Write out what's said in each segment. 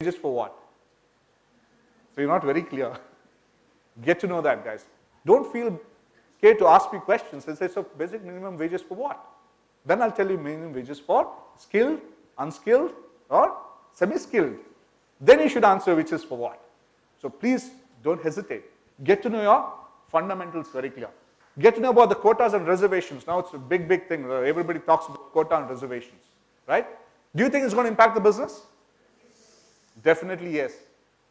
wages for what? So you're not very clear. Get to know that, guys. Don't feel scared to ask me questions and say, so basic minimum wages for what? Then I'll tell you minimum wages for skilled, unskilled, or semi-skilled. Then you should answer which is for what. So please don't hesitate. Get to know your fundamentals very clear. Get to know about the quotas and reservations. Now it's a big, big thing. Everybody talks about quota and reservations, right? Do you think it's going to impact the business? Definitely yes.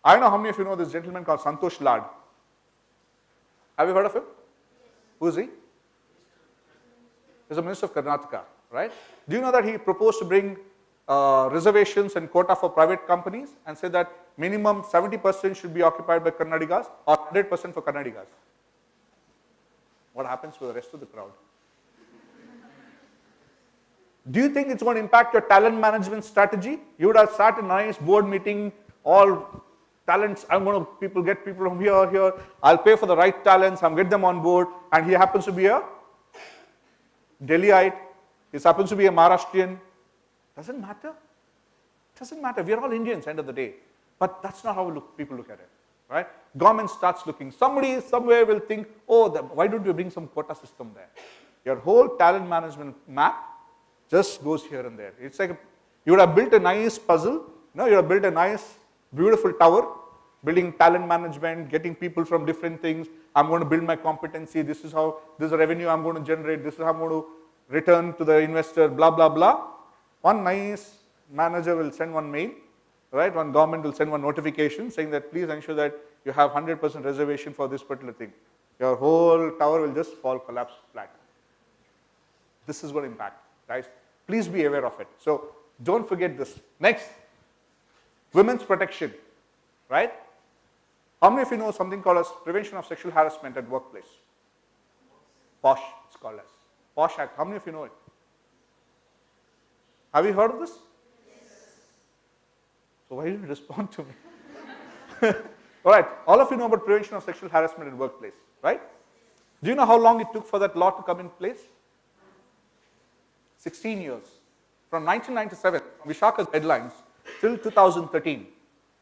I don't know how many of you know this gentleman called Santosh Lad. Have you heard of him? Who is he? He's the Minister of Karnataka, right? Do you know that he proposed to bring reservations and quota for private companies and said that minimum 70% should be occupied by Karnataligas or 100% for Karnataligas? What happens to the rest of the crowd? Do you think it's going to impact your talent management strategy? You would have started a nice board meeting, all talents, I'm going to get people from here, I'll pay for the right talents, I'm get them on board, and he happens to be a Delhiite, he happens to be a Maharashtrian. Doesn't matter. Doesn't matter. We are all Indians, end of the day. But that's not how people look at it, right? Government starts looking. Somebody somewhere will think, oh, why don't you bring some quota system there? Your whole talent management map just goes here and there. It's like you would have built a nice puzzle. You would have built a nice, beautiful tower, building talent management, getting people from different things. I'm going to build my competency. This is the revenue I'm going to generate. This is how I'm going to return to the investor, blah, blah, blah. One nice manager will send one mail, right? One government will send one notification saying that please ensure that you have 100% reservation for this particular thing. Your whole tower will just collapse flat. This is what impact, guys. Please be aware of it. So don't forget this. Next, women's protection, right? How many of you know something called as prevention of sexual harassment at workplace? POSH, it's called as. POSH Act. How many of you know it? Have you heard of this? Yes. So why didn't you respond to me? All right, all of you know about prevention of sexual harassment at workplace, right? Do you know how long it took for that law to come in place? 16 years. From 1997, Vishaka's deadlines, till 2013.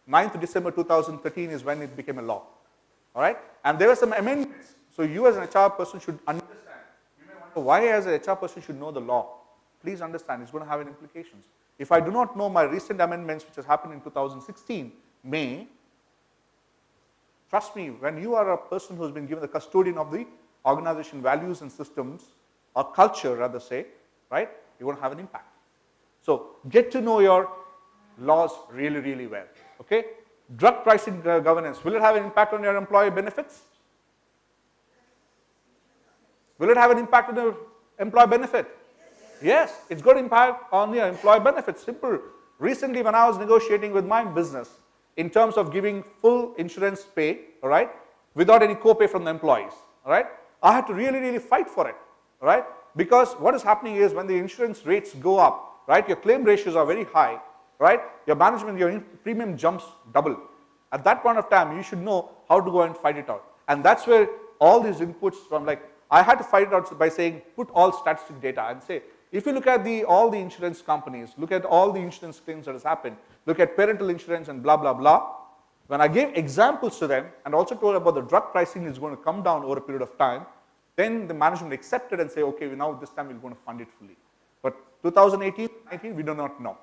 9th December 2013 is when it became a law. All right? And there were some amendments. So you as an HR person should understand. You may wonder why as an HR person should know the law. Please understand, it's going to have implications. If I do not know my recent amendments, which has happened in 2016, May, trust me, when you are a person who has been given the custodian of the organization values and systems, or culture rather say, right, you're going to have an impact. So get to know your laws really, really well. Okay? Drug pricing governance, will it have an impact on your employee benefits? Will it have an impact on your employee benefit? Yes, it's going to impact on your employee benefits. Simple. Recently, when I was negotiating with my business in terms of giving full insurance pay, all right, without any co-pay from the employees, all right, I had to really, really fight for it, all right, because what is happening is when the insurance rates go up, right, your claim ratios are very high, right, your management, your premium jumps double. At that point of time, you should know how to go and fight it out. And that's where all these inputs from, like, I had to fight it out by saying, put all statistic data and say, if you look at all the insurance companies, look at all the insurance claims that has happened, look at parental insurance and blah, blah, blah. When I gave examples to them and also told about the drug pricing is going to come down over a period of time, then the management accepted and say, okay, now this time we're going to fund it fully. But 2018, 19, we do not know.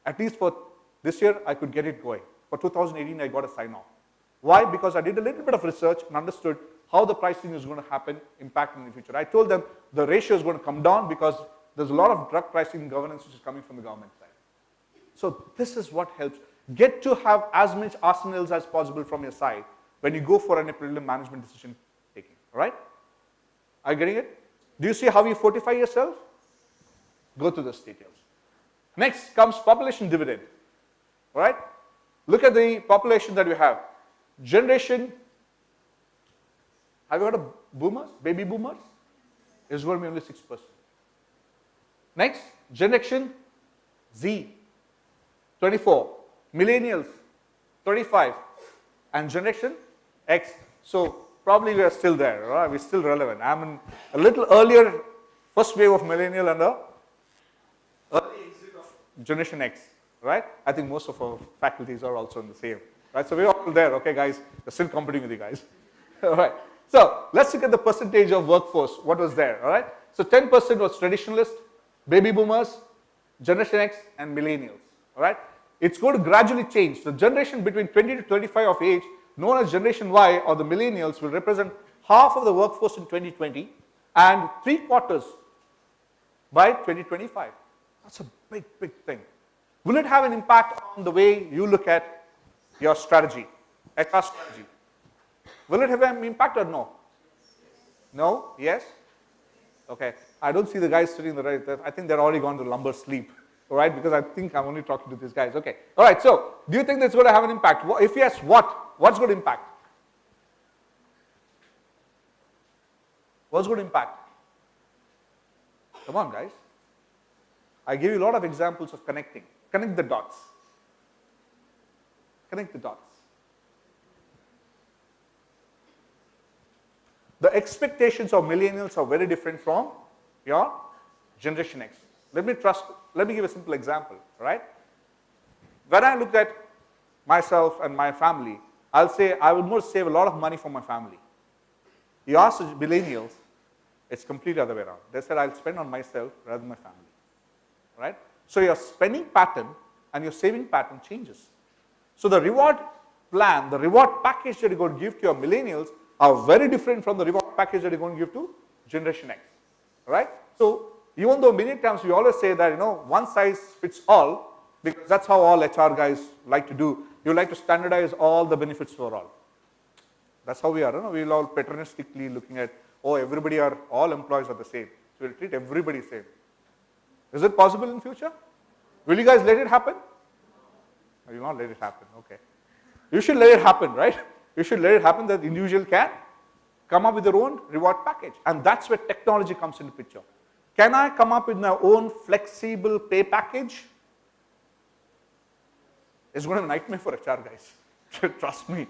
At least for this year, I could get it going. For 2018, I got a sign off. Why? Because I did a little bit of research and understood how the pricing is going to happen, impact in the future. I told them the ratio is going to come down because there's a lot of drug pricing governance which is coming from the government side. So this is what helps. Get to have as much arsenals as possible from your side when you go for an prelim management decision taking. All right? Are you getting it? Do you see how you fortify yourself? Go to those details. Next comes population dividend. All right? Look at the population that we have. Generation, have you heard of boomers, baby boomers? It's going to be only 6%. Next, generation Z, 24. Millennials, 35. And generation X. So probably we are still there, right? We're still relevant. I'm in a little earlier first wave of millennial and a early exit of generation X, right? I think most of our faculties are also in the same, right? So we're all there, okay, guys? We're still competing with you guys. All right. So let's look at the percentage of workforce. What was there, all right? So 10% was traditionalist, baby boomers, Generation X, and millennials, all right? It's going to gradually change. The generation between 20 to 25 of age, known as Generation Y or the millennials, will represent half of the workforce in 2020 and 3/4 by 2025. That's a big, big thing. Will it have an impact on the way you look at your strategy, HR strategy? Will it have an impact or no? No? Yes? Okay. I don't see the guys sitting right there. I think they're already gone to lumber sleep. All right? Because I think I'm only talking to these guys. Okay. All right. So, do you think that's going to have an impact? If yes, what? What's going to impact? What's going to impact? Come on, guys. I give you a lot of examples of connecting. Connect the dots. Connect the dots. The expectations of millennials are very different from your Generation X. Let me give a simple example, right? When I look at myself and my family, I'll say I would more save a lot of money for my family. You ask the millennials, it's completely other way around. They said I'll spend on myself rather than my family, right? So your spending pattern and your saving pattern changes. So the reward plan, the reward package that you're going to give to your millennials are very different from the reward package that you're going to give to Generation X, right? So even though many times we always say that, one size fits all, because that's how all HR guys like to do. You like to standardize all the benefits for all. That's how we are. We'll all patronistically looking at, everybody all employees are the same. So we'll treat everybody same. Is it possible in future? Will you guys let it happen? No, you will not let it happen. Okay. You should let it happen, right? You should let it happen that the individual can come up with their own reward package. And that's where technology comes into picture. Can I come up with my own flexible pay package? It's going to be a nightmare for HR guys. Trust me.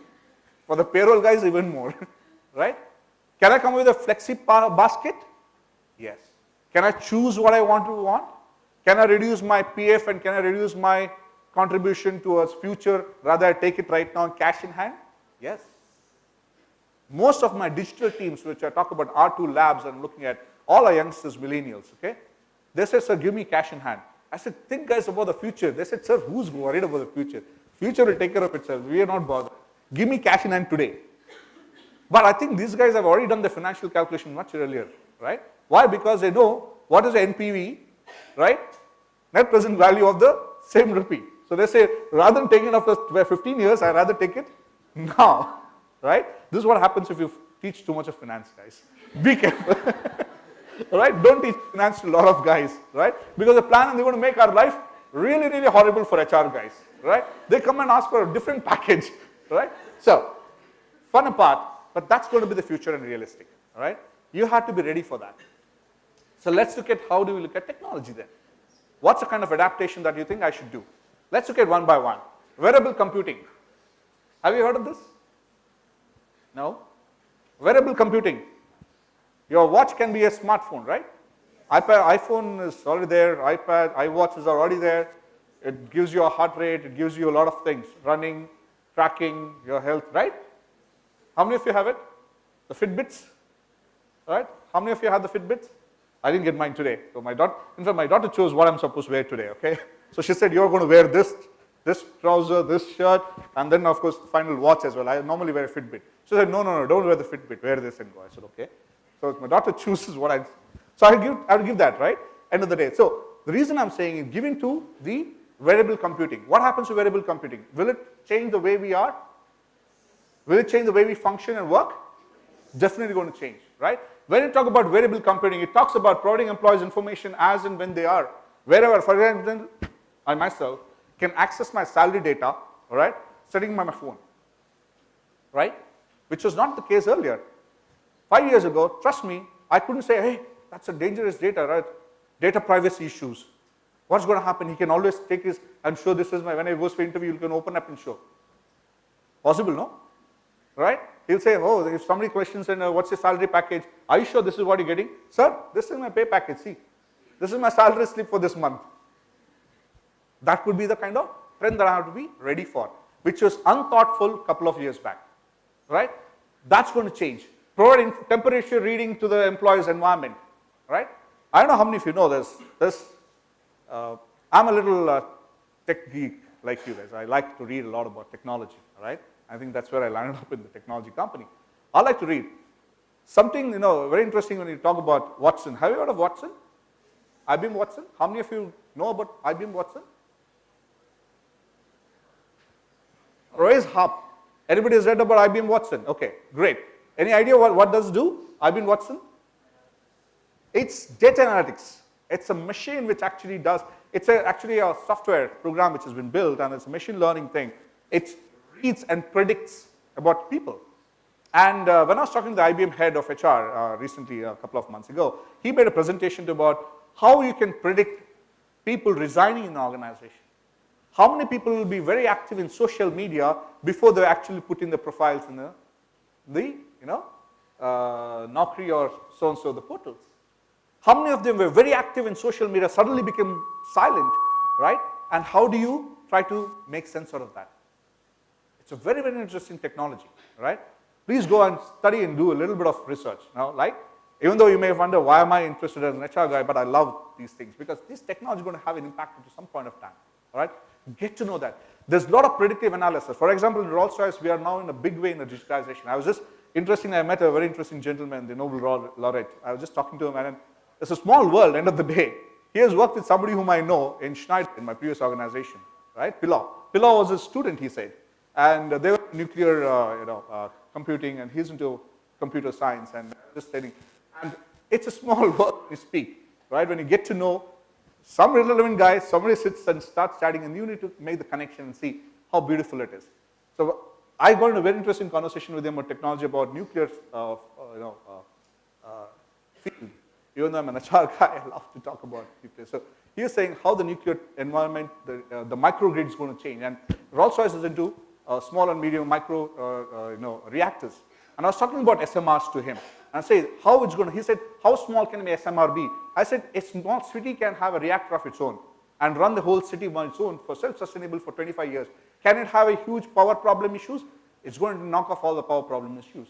For the payroll guys, even more. Right? Can I come up with a flexi basket? Yes. Can I choose what I want? Can I reduce my PF and can I reduce my contribution towards future, rather I take it right now cash in hand? Yes. Most of my digital teams, which I talk about R2 labs and looking at, all our youngsters, millennials, okay? They said, sir, give me cash in hand. I said, think guys about the future. They said, sir, who's worried about the future? Future will take care of itself. We are not bothered. Give me cash in hand today. But I think these guys have already done the financial calculation much earlier, right? Why? Because they know what is the NPV, right? Net present value of the same rupee. So they say, rather than taking it after 15 years, I'd rather take it now, right? This is what happens if you teach too much of finance, guys. Be careful. Right? Don't teach finance to a lot of guys, right? Because the plan and they're going to make our life really, really horrible for HR guys, right? They come and ask for a different package, right? So, fun apart, but that's going to be the future and realistic, all right? You have to be ready for that. So let's look at how do we look at technology then. What's the kind of adaptation that you think I should do? Let's look at one by one. Wearable computing. Have you heard of this? No? Wearable computing. Your watch can be a smartphone, right? iPhone is already there, iPad, iWatches are already there. It gives you a heart rate, it gives you a lot of things. Running, tracking, your health, right? How many of you have it? The Fitbits, right? How many of you have the Fitbits? I didn't get mine today. So my daughter chose what I'm supposed to wear today, okay? So she said, you're going to wear this trouser, this shirt, and then of course the final watch as well. I normally wear a Fitbit. She said, no, don't wear the Fitbit, wear this and go. I said, okay. So my daughter chooses what so I would give that, right? End of the day. So the reason I'm saying is giving to the wearable computing. What happens to wearable computing? Will it change the way we are? Will it change the way we function and work? Definitely going to change, right? When you talk about wearable computing, it talks about providing employees information as and when they are. Wherever, for example, I myself can access my salary data, all right, sitting on my phone, right? Which was not the case earlier. 5 years ago, trust me, I couldn't say, hey, that's a dangerous data, right? Data privacy issues. What's going to happen? He can always take his and show this is my, when I goes for interview, you can open up and show. Possible, no? Right? He'll say, oh, if somebody questions, and what's your salary package? Are you sure this is what you're getting? Sir, this is my pay package, see. This is my salary slip for this month. That could be the kind of trend that I have to be ready for, which was unthoughtful a couple of years back, right? That's going to change. Providing temperature reading to the employee's environment, right? I don't know how many of you know this. I'm a little tech geek like you guys. I like to read a lot about technology, right? I think that's where I landed up in the technology company. I like to read. Something, very interesting when you talk about Watson. Have you heard of Watson? IBM Watson? How many of you know about IBM Watson? Royce Harp. Anybody has read about IBM Watson? Okay, great. Any idea what does do, IBM Watson? It's data analytics. It's a machine which actually does, it's actually a software program which has been built, and it's a machine learning thing. It reads and predicts about people. And when I was talking to the IBM head of HR recently, a couple of months ago, he made a presentation about how you can predict people resigning in an organization. How many people will be very active in social media before they actually put in the profiles in the Naukri or so-and-so, the portals. How many of them were very active in social media, suddenly became silent, right? And how do you try to make sense out of that? It's a very, very interesting technology, right? Please go and study and do a little bit of research. Now, even though you may wonder, why am I interested as an HR guy, but I love these things, because this technology is going to have an impact at some point of time, all right? Get to know that. There's a lot of predictive analysis. For example, in Rolls-Royce, we are now in a big way in the digitization. I met a very interesting gentleman, the Nobel Laureate. I was just talking to him, and it's a small world, end of the day. He has worked with somebody whom I know in Schneider, in my previous organization, right? Pilar was a student, he said. And they were nuclear computing, and he's into computer science, and just studying. And it's a small world you speak, right? When you get to know some relevant guy, somebody sits and starts chatting, and you need to make the connection and see how beautiful it is. So I got into a very interesting conversation with him about technology, about nuclear field. Even though I'm an HR guy, I love to talk about nuclear. So he was saying how the nuclear environment, the microgrid is going to change. And Rolls-Royce is into small and medium micro reactors. And I was talking about SMRs to him. And I said, how it's going to, he said, how small can my SMR be? I said, a small city can have a reactor of its own and run the whole city on its own for self-sustainable for 25 years. Can it have a huge power problem issues? It's going to knock off all the power problem issues,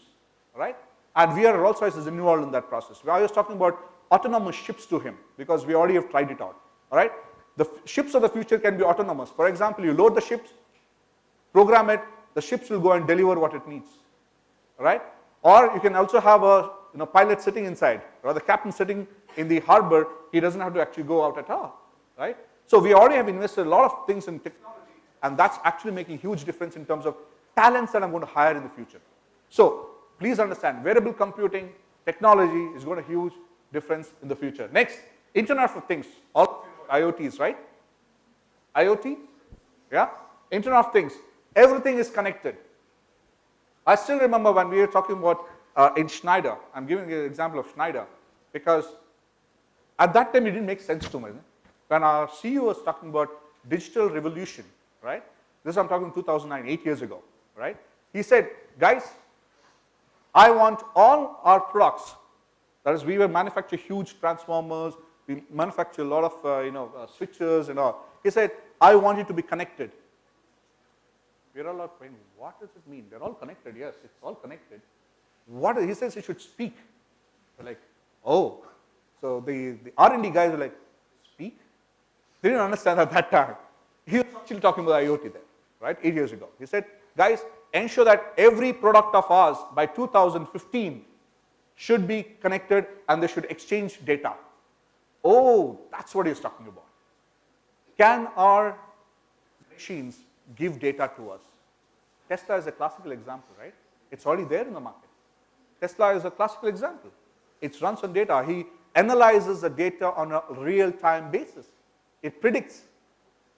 right? And we are Rolls-Royce is involved in that process. I was talking about autonomous ships to him because we already have tried it out, all right? The ships of the future can be autonomous. For example, you load the ships, program it, the ships will go and deliver what it needs, right? Or you can also have a pilot sitting inside, or the captain sitting in the harbor. He doesn't have to actually go out at all, right? So we already have invested a lot of things in technology, and that's actually making a huge difference in terms of talents that I'm going to hire in the future. So please understand, wearable computing technology is going to huge difference in the future. Next, Internet of Things, all IoTs, right? IoT, yeah? Internet of Things, everything is connected. I still remember when we were talking about in Schneider, I'm giving you an example of Schneider, because at that time it didn't make sense to me. When our CEO was talking about digital revolution, right? This I'm talking 2009, 8 years ago, right? He said, guys, I want all our products, that is, we will manufacture huge transformers, we manufacture a lot of switches and all. He said, I want you to be connected. We're all like, what does it mean? They're all connected. Yes, it's all connected. What he says, you should speak. We're like, oh. So the R&D guys were like, speak? They didn't understand at that time. He was actually talking about IoT there, right? 8 years ago. He said, guys, ensure that every product of ours by 2015 should be connected and they should exchange data. Oh, that's what he's talking about. Can our machines give data to us? Tesla is a classical example, right? It's already there in the market. Tesla is a classical example. It runs on data. He analyzes the data on a real-time basis. It predicts.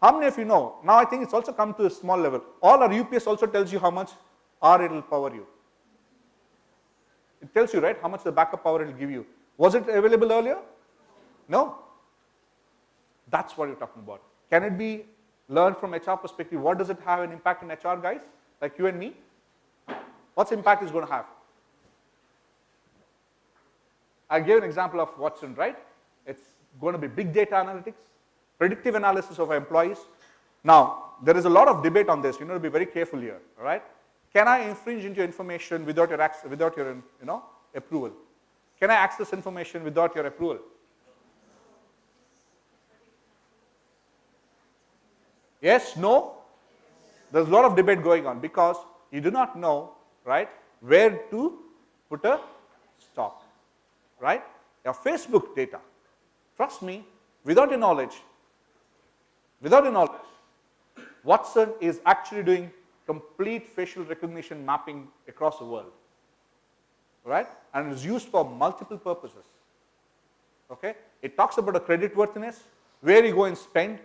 How many of you know? Now I think it's also come to a small level. All our UPS also tells you how much hour it will power you. It tells you, right, how much the backup power it will give you. Was it available earlier? No. That's what you're talking about. Can it be learned from HR perspective? What does it have an impact on HR guys, like you and me? What's impact is going to have? I gave an example of Watson, right? It's going to be big data analytics, predictive analysis of employees, Now, there is a lot of debate on this. You need to be very careful here, all right? Can I infringe into your information without your approval? Can I access information without your approval? Yes, no? There's a lot of debate going on because you do not know, right, where to put a stop, right? Your Facebook data, trust me, without your knowledge, Watson is actually doing complete facial recognition mapping across the world, right? And it's used for multiple purposes, okay? It talks about the credit worthiness, where you go and spend,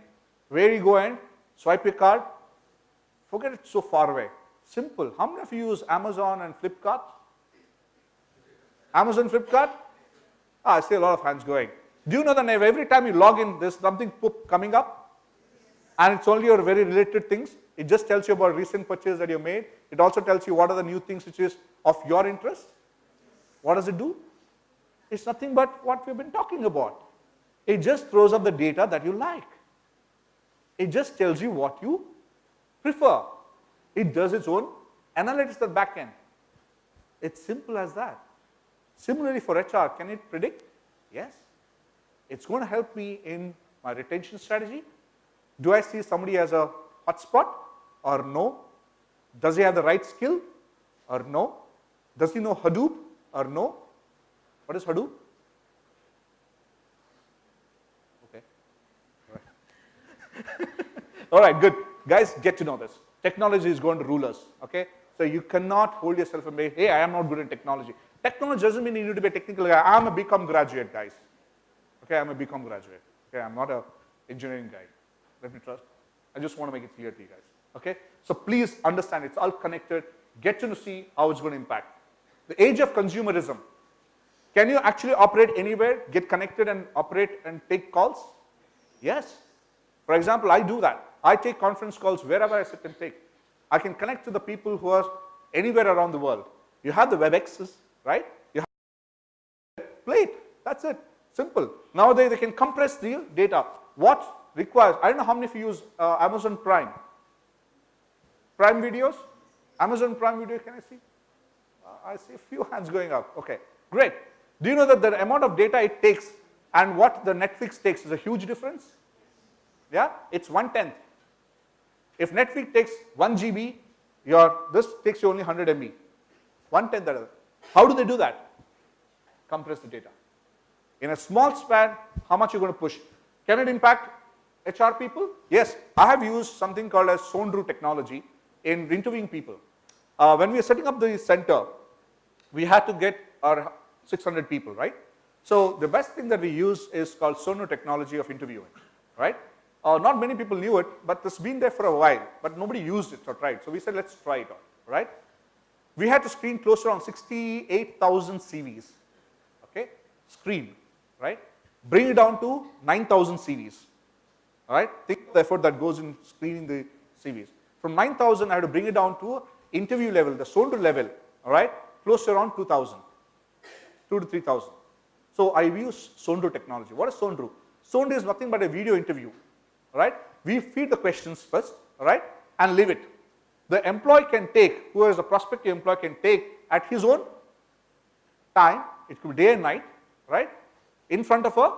where you go and swipe your card. Forget it so far away. Simple. How many of you use Amazon and Flipkart? Amazon, Flipkart? I see a lot of hands going. Do you know that every time you log in, there's something coming up? And it's only your very related things. It just tells you about recent purchase that you made. It also tells you what are the new things which is of your interest. What does it do? It's nothing but what we've been talking about. It just throws up the data that you like. It just tells you what you prefer. It does its own analytics at the back end. It's simple as that. Similarly for HR, can it predict? Yes. It's going to help me in my retention strategy. Do I see somebody as a hotspot or no? Does he have the right skill or no? Does he know Hadoop or no? What is Hadoop? Okay. All right. All right, good. Guys, get to know this. Technology is going to rule us, okay? So you cannot hold yourself and say, hey, I am not good in technology. Technology doesn't mean you need to be a technical guy. I'm a BCom graduate, guys. Okay, I'm a BCom graduate. Okay, I'm not an engineering guy. Let me trust. I just want to make it clear to you guys. Okay, so please understand it's all connected. Get to see how it's going to impact. The age of consumerism. Can you actually operate anywhere, get connected and operate and take calls? Yes. For example, I do that. I take conference calls wherever I sit and take. I can connect to the people who are anywhere around the world. You have the WebExes, right? You have play it. That's it. Simple. Nowadays they can compress the data. What requires? I don't know how many of you use Amazon Prime. Prime videos? Amazon Prime video, can I see? I see a few hands going up. Okay, great. Do you know that the amount of data it takes and what the Netflix takes is a huge difference? Yeah, it's 1/10. If Netflix takes 1 GB, this takes you only 100 MB. 1/10 that is. How do they do that? Compress the data. In a small span, how much are you going to push? Can it impact HR people? Yes, I have used something called as Sondru technology in interviewing people. When we were setting up the center, we had to get our 600 people, right? So the best thing that we use is called Sondru technology of interviewing, right? Not many people knew it, but it's been there for a while, but nobody used it or tried. So we said, let's try it out, right? We had to screen close to around 68,000 CVs, okay? Screen, right? Bring it down to 9,000 CVs, all right? Think of the effort that goes in screening the CVs. From 9,000, I had to bring it down to interview level, the Sondru level, all right? Close to around 2,000, 2 to 3,000. So I use Sondru technology. What is Sondru? Sondru is nothing but a video interview, all right? We feed the questions first, all right? And leave it. The employee can take, who is a prospective employee can take at his own time, it could be day and night, right? In front of her,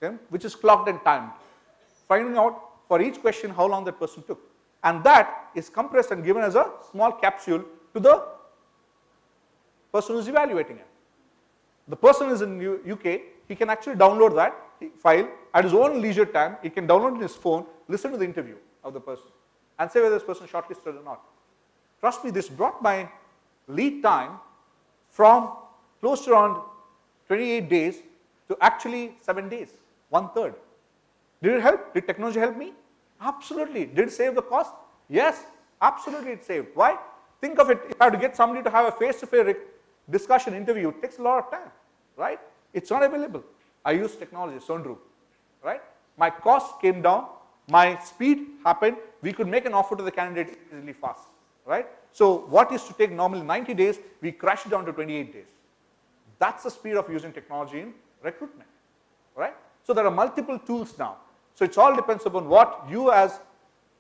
okay, which is clocked and timed. Finding out for each question how long that person took. And that is compressed and given as a small capsule to the person who is evaluating it. The person is in UK, he can actually download that file at his own leisure time. He can download it on his phone, listen to the interview of the person, and say whether this person is shortlisted or not. Trust me, this brought my lead time from close to around 28 days to actually 7 days, 1/3. Did it help? Did technology help me? Absolutely. Did it save the cost? Yes, absolutely it saved. Why? Think of it, if I have to get somebody to have a face-to-face discussion interview, it takes a lot of time, right? It's not available. I use technology, Sondru, right? My cost came down, my speed happened, we could make an offer to the candidate easily fast, right? So what used to take normally 90 days, we crashed it down to 28 days. That's the speed of using technology in recruitment, right? So there are multiple tools now. So it all depends upon what you as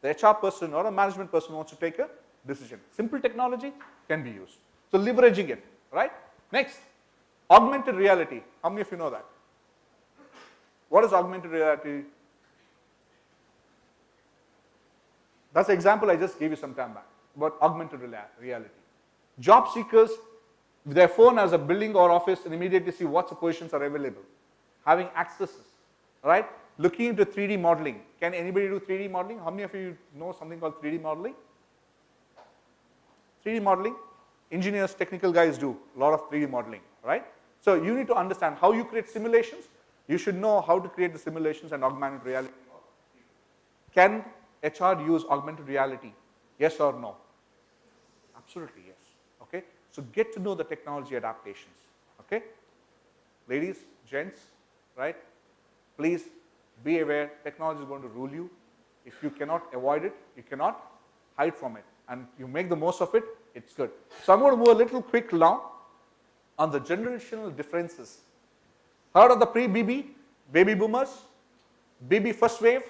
the HR person or a management person wants to take a decision. Simple technology can be used. So leveraging it, right? Next, augmented reality. How many of you know that? What is augmented reality? That's the example I just gave you some time back about augmented reality. Job seekers, their phone has a building or office and immediately see what positions are available. Having accesses, right? Looking into 3D modeling. Can anybody do 3D modeling? How many of you know something called 3D modeling? 3D modeling, engineers, technical guys do a lot of 3D modeling, right? So you need to understand how you create simulations. You should know how to create the simulations and augmented reality. Can HR use augmented reality? Yes or no? Absolutely yes. Okay. So get to know the technology adaptations. Okay. Ladies, gents, right? Please be aware. Technology is going to rule you. If you cannot avoid it, you cannot hide from it, and you make the most of it. It's good. So I'm going to move a little quick now on the generational differences. Heard of the pre-BB, baby boomers, BB first wave,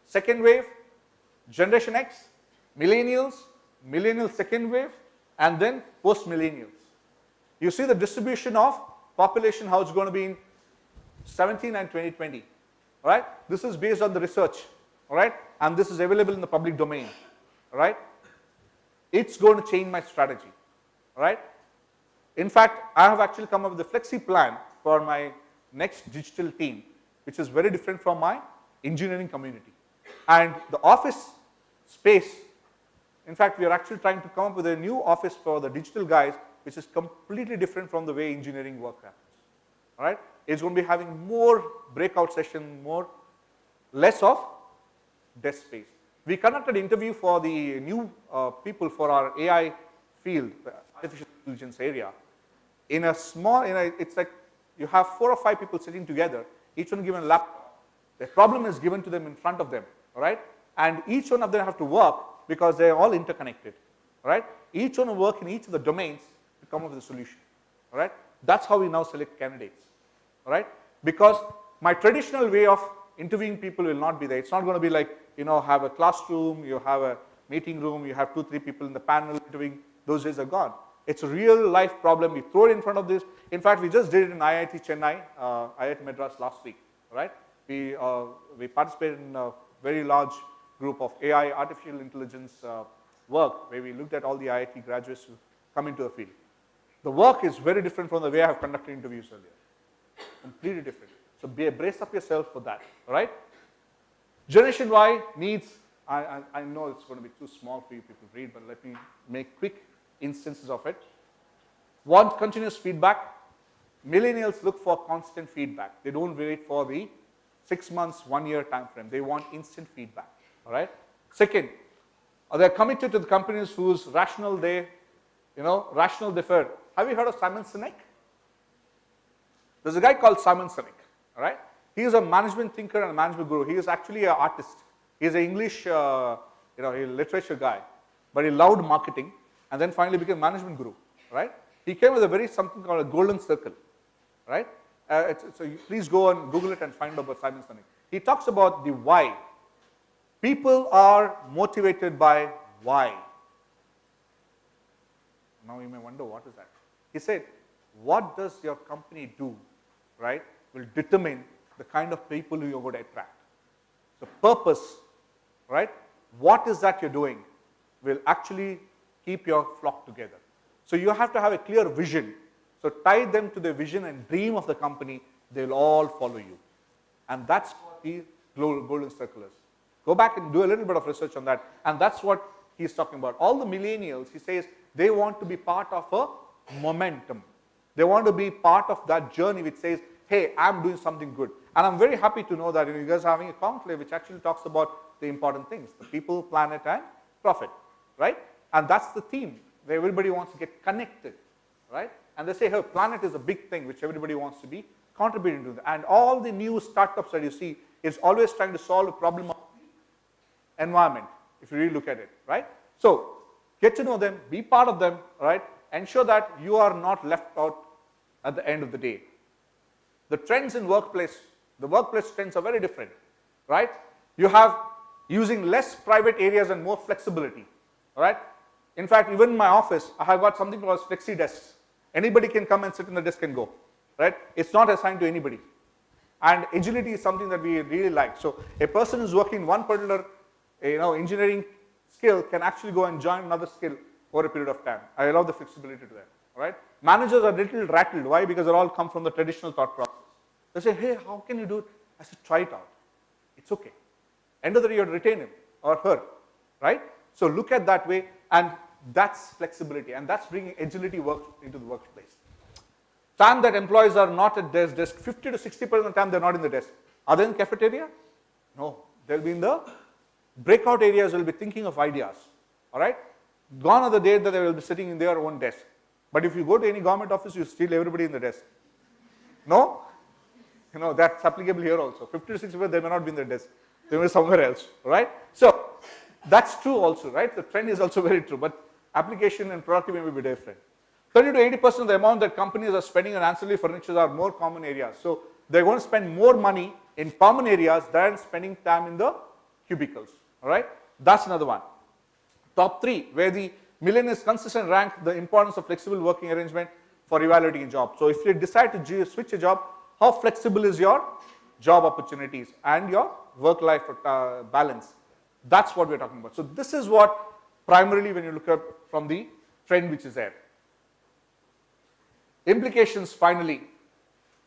second wave, Generation X, millennials, millennial second wave, and then post-millennials. You see the distribution of population, how it's going to be in 17 and 2020. All right? This is based on the research, all right? And this is available in the public domain, all right? It's going to change my strategy, all right? In fact, I have actually come up with a flexi plan for my next digital team, which is very different from my engineering community. And the office space, in fact, we are actually trying to come up with a new office for the digital guys, which is completely different from the way engineering work happens. All right? It's going to be having more breakout session, less of desk space. We conducted an interview for the new people for our AI field, the artificial intelligence area. In a small, it's like you have 4 or 5 people sitting together, each one given a laptop. The problem is given to them in front of them, all right? And each one of them have to work because they're all interconnected, all right? Each one will work in each of the domains to come up with a solution, all right? That's how we now select candidates, all right? Because my traditional way of interviewing people will not be there. It's not going to be like, have a classroom, you have a meeting room, you have 2-3 people in the panel interviewing. Those days are gone. It's a real life problem. We throw it in front of this. In fact, we just did it in IIT Chennai, IIT Madras last week, right? We participated in a very large group of AI, artificial intelligence work, where we looked at all the IIT graduates who come into the field. The work is very different from the way I have conducted interviews earlier. Completely different. So brace up yourself for that, all right? Generation Y needs, I know it's going to be too small for you people to read, but let me make quick instances of it. Want continuous feedback. Millennials look for constant feedback. They don't wait for the 6 months, 1 year time frame. They want instant feedback, all right? Second, they're committed to the companies whose rational deferred. Have you heard of Simon Sinek? There's a guy called Simon Sinek, all right? He is a management thinker and a management guru. He is actually an artist. He is an English, he's a literature guy, but he loved marketing and then finally became a management guru, right? He came with something called a golden circle, right? So you please go and Google it and find out about Simon Sinek. He talks about the why. People are motivated by why. Now you may wonder, what is that? He said, what does your company do, right, will determine the kind of people you're going to attract. The purpose, right, what is that you're doing will actually keep your flock together. So you have to have a clear vision. So tie them to the vision and dream of the company, they'll all follow you. And that's what the golden circle is. Go back and do a little bit of research on that. And that's what he's talking about. All the millennials, he says, they want to be part of a momentum. They want to be part of that journey which says, hey, I'm doing something good. And I'm very happy to know that you guys are having a conclave which actually talks about the important things, the people, planet, and profit, right? And that's the theme, where everybody wants to get connected, right? And they say, hey, planet is a big thing which everybody wants to be contributing to. And all the new startups that you see is always trying to solve a problem of environment, if you really look at it, right? So get to know them, be part of them, right? Ensure that you are not left out at the end of the day. The trends in workplace, the workplace trends are very different, right? You have using less private areas and more flexibility, all right? In fact, even in my office, I have got something called flexi desks. Anybody can come and sit in the desk and go, right? It's not assigned to anybody. And agility is something that we really like. So a person who's working one particular engineering skill can actually go and join another skill over a period of time. I allow the flexibility to them, all right? Managers are a little rattled. Why? Because they all come from the traditional thought process. They say, hey, how can you do it? I said, try it out. It's okay. End of the day, you retain him or her, right? So look at that way, and that's flexibility, and that's bringing agility work into the workplace. Time that employees are not at their desk, 50 to 60% of the time they're not in the desk. Are they in the cafeteria? No. They'll be in the breakout areas, will be thinking of ideas, all right? Gone are the days that they will be sitting in their own desk. But if you go to any government office, you steal everybody in the desk. No? That's applicable here also. 50 to 60%, they may not be in their desk. They may be somewhere else, right? So that's true also, right? The trend is also very true, but application and productivity may be different. 30 to 80% of the amount that companies are spending on ancillary furniture are more common areas. So they're going to spend more money in common areas than spending time in the cubicles, all right? That's another one. Top 3, where the millennials consistent rank the importance of flexible working arrangement for evaluating a job. So if you decide to switch a job, how flexible is your job opportunities and your work-life balance? That's what we're talking about. So this is what primarily when you look at from the trend which is there. Implications finally,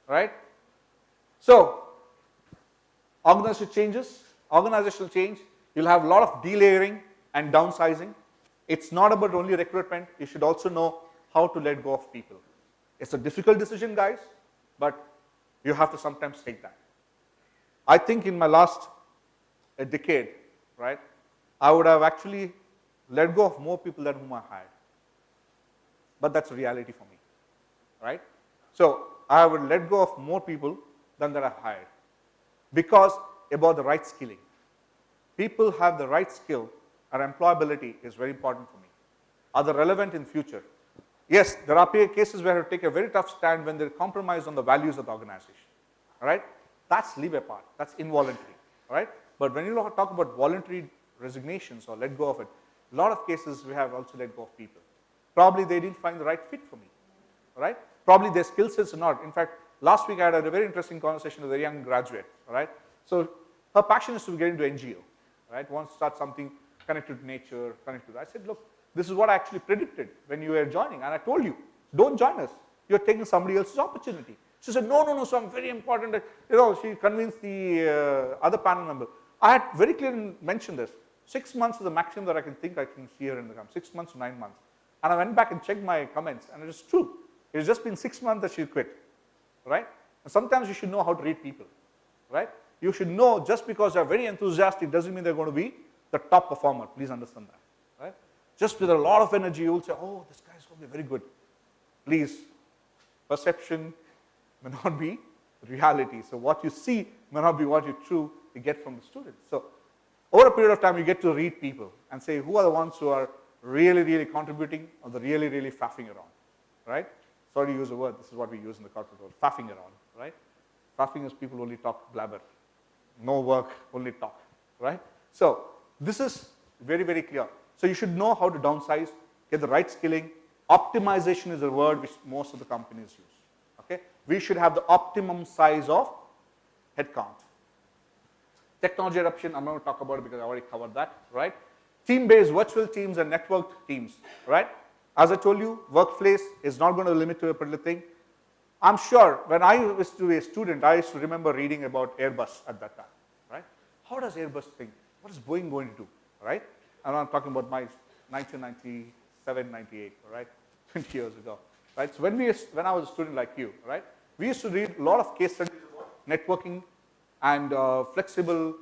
right? So organizational change, you'll have a lot of delayering and downsizing. It's not about only recruitment. You should also know how to let go of people. It's a difficult decision, guys, but you have to sometimes take that. I think in my last decade, right, I would have actually let go of more people than whom I hired. But that's a reality for me, right? So I would let go of more people than that I hired because about the right skilling. People have the right skill, and employability is very important for me. Are they relevant in future? Yes, there are cases where I take a very tough stand when they compromise on the values of the organization. All right? That's leave apart. That's involuntary. All right? But when you talk about voluntary resignations or let go of it, a lot of cases we have also let go of people. Probably they didn't find the right fit for me. All right? Probably their skill sets are not. In fact, last week I had a very interesting conversation with a young graduate. All right? So her passion is to get into NGO. Right? Wants to start something connected to nature, connected to. I said, look, this is what I actually predicted when you were joining, and I told you, don't join us. You're taking somebody else's opportunity. She said, no, so I'm very important. She convinced the other panel member. I had very clearly mentioned this. 6 months is the maximum that I can think I can see her in the company. 6 months to 9 months. And I went back and checked my comments, and it is true. It's just been 6 months that she quit, right? And sometimes you should know how to read people, right? You should know just because they're very enthusiastic doesn't mean they're going to be the top performer. Please understand that, right? Just with a lot of energy, you will say, oh, this guy's going to be very good. Please, perception may not be reality. So what you see may not be what you get from the students. So over a period of time, you get to read people and say, who are the ones who are really, really contributing or the really, really faffing around, right? Sorry to use a word. This is what we use in the corporate world, faffing around, right? Faffing is people only talk blabber. No work, only talk, right? So this is very, very clear. So you should know how to downsize, get the right skilling. Optimization is a word which most of the companies use. Okay? We should have the optimum size of headcount. Technology adoption, I'm not going to talk about it because I already covered that, right? Team-based virtual teams and networked teams, right? As I told you, workplace is not going to limit to a particular thing. I'm sure when I was a student, I used to remember reading about Airbus at that time, right? How does Airbus think? What is Boeing going to do, right? And I'm talking about my 1997, 98, right? 20 years ago, right? So when I was a student like you, right? We used to read a lot of case studies about networking and flexible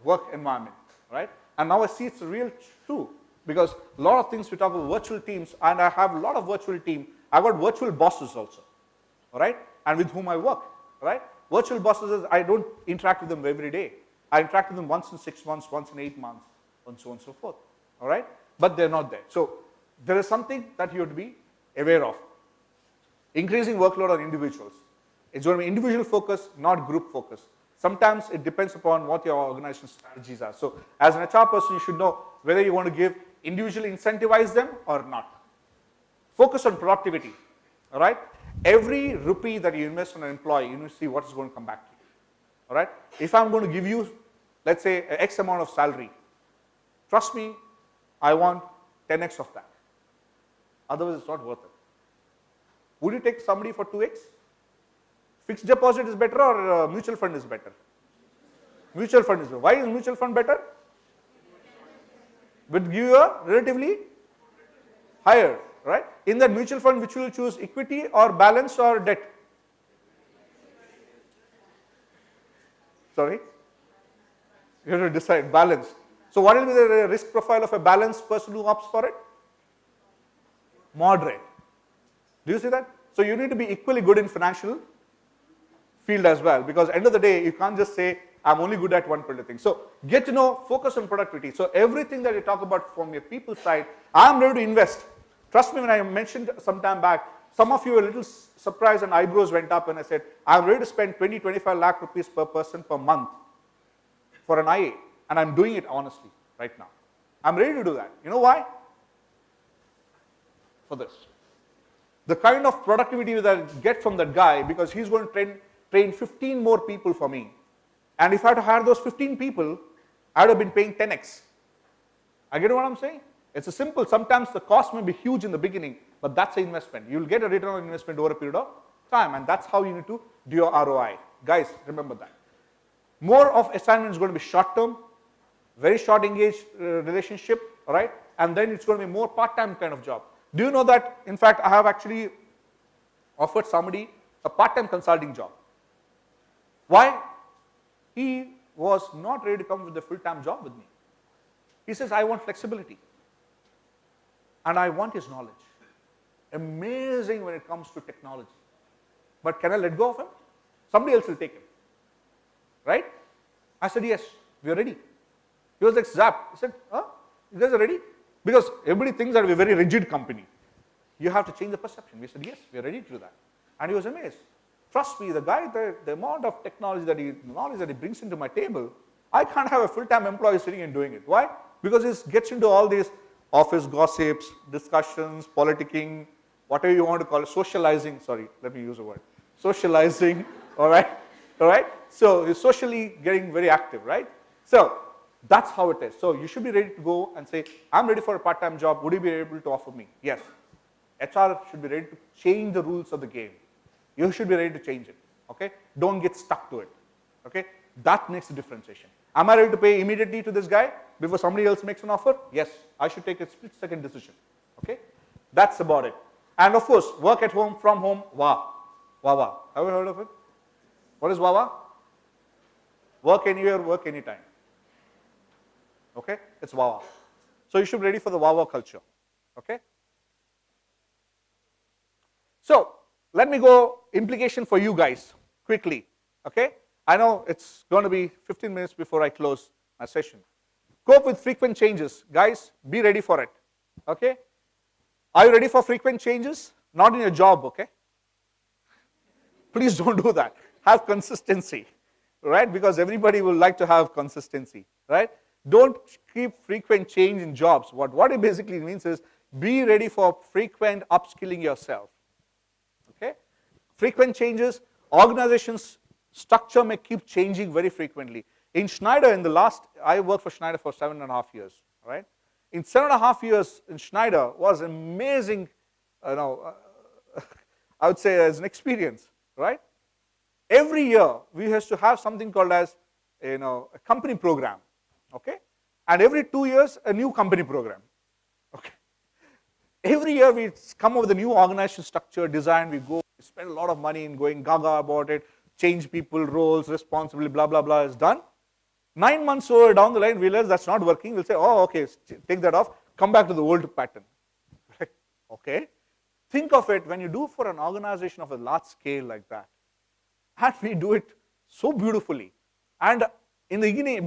work environment, right? And now I see it's real true because a lot of things we talk about virtual teams, and I have a lot of virtual team. I've got virtual bosses also, all right? And with whom I work, right? Virtual bosses is I don't interact with them every day. I interact with them once in 6 months, once in 8 months, and so on and so forth, all right? But they're not there. So there is something that you have to be aware of. Increasing workload on individuals. It's going to be individual focus, not group focus. Sometimes it depends upon what your organization strategies are. So as an HR person, you should know whether you want to give individually incentivize them or not. Focus on productivity. All right? Every rupee that you invest in an employee, you need to see what is going to come back to you. All right? If I'm going to give you, let's say, X amount of salary, trust me, I want 10x of that. Otherwise, it's not worth it. Would you take somebody for 2x? Fixed deposit is better or mutual fund is better? Mutual fund is better. Why is mutual fund better? Would give you a relatively higher, right? In that mutual fund, which will you choose, equity or balance or debt? Sorry? You have to decide, balance. So what will be the risk profile of a balanced person who opts for it? Moderate. Do you see that? So you need to be equally good in financial field as well, because end of the day, you can't just say, I'm only good at one particular thing. So get to know, focus on productivity. So everything that you talk about from your people side, I'm ready to invest. Trust me, when I mentioned some time back, some of you were a little surprised and eyebrows went up when I said, I'm ready to spend 20-25 lakh rupees per person per month for an IA. And I'm doing it honestly right now. I'm ready to do that. You know why? For this. The kind of productivity that I get from that guy, because he's going to train 15 more people for me. And if I had to hire those 15 people, I would have been paying 10x. I get what I'm saying? It's a simple, sometimes the cost may be huge in the beginning, but that's an investment. You'll get a return on investment over a period of time, and that's how you need to do your ROI. Guys, remember that. More of assignment is going to be short term, very short engaged relationship, all right? And then it's going to be more part-time kind of job. Do you know that, in fact, I have actually offered somebody a part-time consulting job. Why? He was not ready to come with a full-time job with me. He says, I want flexibility. And I want his knowledge. Amazing when it comes to technology. But can I let go of him? Somebody else will take him. Right? I said, yes, we are ready. He was like, zap. He said, huh? You guys are ready? Because everybody thinks that we're a very rigid company. You have to change the perception. We said, yes, we are ready to do that. And he was amazed. Trust me, the guy, the amount of technology that knowledge that he brings into my table, I can't have a full-time employee sitting and doing it. Why? Because he gets into all these office gossips, discussions, politicking, whatever you want to call it, socializing. Sorry, let me use a word. Socializing, all right? All right? So he's socially getting very active, right? So that's how it is. So you should be ready to go and say, I'm ready for a part-time job. Would you be able to offer me? Yes. HR should be ready to change the rules of the game. You should be ready to change it. Okay? Don't get stuck to it. Okay? That makes the differentiation. Am I ready to pay immediately to this guy before somebody else makes an offer? Yes. I should take a split-second decision. Okay? That's about it. And of course, work at home, from home, WA. WAWA. Have you heard of it? What is WAWA? Work anywhere, work anytime. Okay? It's WAWA. So you should be ready for the WAWA culture. Okay? So let me go implication for you guys quickly. Okay? I know it's going to be 15 minutes before I close my session. Cope with frequent changes. Guys, be ready for it. Okay? Are you ready for frequent changes? Not in your job, okay? Please don't do that. Have consistency, right? Because everybody will like to have consistency, right? Don't keep frequent change in jobs. What it basically means is be ready for frequent upskilling yourself. Okay? Frequent changes, organizations structure may keep changing very frequently. In Schneider, I worked for Schneider for 7.5 years, right? In 7.5 years in Schneider was amazing, I would say as an experience, right? Every year we used to have something called as, a company program, okay? And every 2 years a new company program, okay? Every year we come up with a new organization structure, design, we spend a lot of money in going gaga about it, change people, roles, responsibility, blah, blah, blah is done. 9 months over down the line, we realize that's not working. We'll say, oh, okay, take that off, come back to the old pattern. Okay? Think of it when you do for an organization of a large scale like that. And we do it so beautifully. And in the beginning,